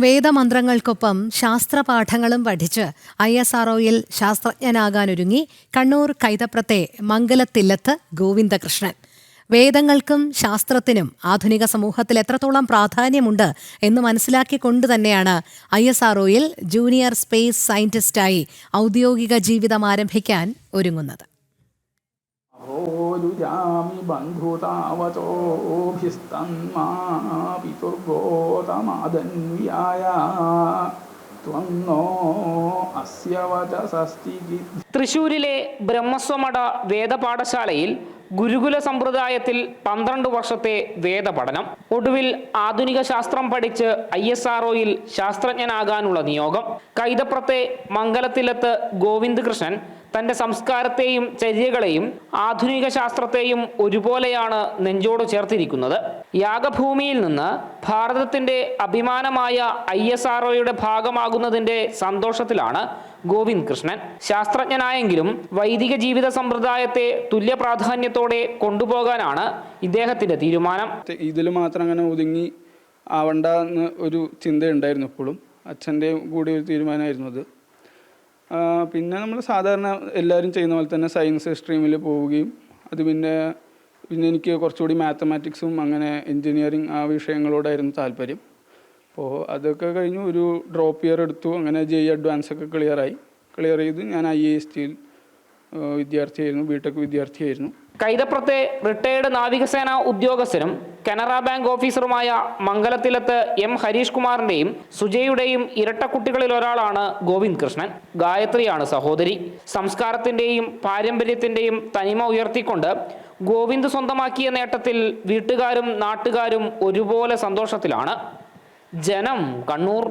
വേദമന്ത്രങ്ങൾക്കൊപ്പം ശാസ്ത്രപാഠങ്ങളും പഠിച്ച് ISROയിൽ ശാസ്ത്രജ്ഞനാകാനൊരുങ്ങി കണ്ണൂർ കൈതപ്രത്തെ മംഗലത്തില്ലത്ത് ഗോവിന്ദകൃഷ്ണൻ. വേദങ്ങൾക്കും ശാസ്ത്രത്തിനും ആധുനിക സമൂഹത്തിൽ എത്രത്തോളം പ്രാധാന്യമുണ്ട് എന്ന് മനസ്സിലാക്കിക്കൊണ്ട് തന്നെയാണ് ISROയിൽ ജൂനിയർ സ്പേസ് സയന്റിസ്റ്റായി ഔദ്യോഗിക ജീവിതം ആരംഭിക്കാൻ ഒരുങ്ങുന്നത്. തൃശൂരിലെ ബ്രഹ്മസ്വമഠ വേദപാഠശാലയിൽ ഗുരുകുല സമ്പ്രദായത്തിൽ 12 വർഷത്തെ വേദപഠനം. ഒടുവിൽ ആധുനിക ശാസ്ത്രം പഠിച്ച് ISROയിൽ ശാസ്ത്രജ്ഞനാകാനുള്ള നിയോഗം. കൈതപ്രത്തെ മംഗലത്തില്ലത്ത് ഗോവിന്ദകൃഷ്ണൻ തന്റെ സംസ്കാരത്തെയും ചര്യകളെയും ആധുനിക ശാസ്ത്രത്തെയും ഒരുപോലെയാണ് നെഞ്ചോട് ചേർത്തിരിക്കുന്നത്. യാഗഭൂമിയിൽ നിന്ന് ഭാരതത്തിന്റെ അഭിമാനമായ ISROയുടെ ഭാഗമാകുന്നതിന്റെ സന്തോഷത്തിലാണ് ഗോവിന്ദ് കൃഷ്ണൻ. ശാസ്ത്രജ്ഞനായെങ്കിലും വൈദിക ജീവിത സമ്പ്രദായത്തെ തുല്യ പ്രാധാന്യത്തോടെ കൊണ്ടുപോകാനാണ് ഇദ്ദേഹത്തിന്റെ തീരുമാനം. ഇതിൽ മാത്രം അങ്ങനെ ഒതുങ്ങി ആവണ്ട എന്ന് ഒരു ചിന്തയുണ്ടായിരുന്നു. എപ്പോഴും അച്ഛൻ്റെ കൂടി ഒരു തീരുമാനമായിരുന്നു അത്. പിന്നെ നമ്മൾ സാധാരണ എല്ലാവരും ചെയ്യുന്ന പോലെ തന്നെ സയൻസ് സ്ട്രീമിൽ പോവുകയും അത് പിന്നെ എനിക്ക് കുറച്ചുകൂടി മാത്തമാറ്റിക്സും അങ്ങനെ എൻജിനീയറിങ് ആ വിഷയങ്ങളോടായിരുന്നു താല്പര്യം. അപ്പോൾ അതൊക്കെ കഴിഞ്ഞു ഒരു ഡ്രോപ്പ് ഇയർ എടുത്തു. അങ്ങനെ JEE അഡ്വാൻസ് ഒക്കെ ക്ലിയർ ചെയ്ത് ഞാൻ IASTയിൽ വിദ്യാർത്ഥിയായിരുന്നു, BTech വിദ്യാർത്ഥിയായിരുന്നു. കൈതപ്രത്തെ റിട്ടയേർഡ് നാവികസേന ഉദ്യോഗസ്ഥരും കനറ ബാങ്ക് ഓഫീസറുമായ മംഗലത്തില്ലത്ത് M ഹരീഷ് കുമാറിന്റെയും സുജയുടെയും ഇരട്ടക്കുട്ടികളിൽ ഒരാളാണ് ഗോവിന്ദ് കൃഷ്ണൻ. ഗായത്രിയാണ് സഹോദരി. സംസ്കാരത്തിന്റെയും പാരമ്പര്യത്തിന്റെയും തനിമ ഉയർത്തിക്കൊണ്ട് ഗോവിന്ദ് സ്വന്തമാക്കിയ നേട്ടത്തിൽ വീട്ടുകാരും നാട്ടുകാരും ഒരുപോലെ സന്തോഷത്തിലാണ്. ജനം, കണ്ണൂർ.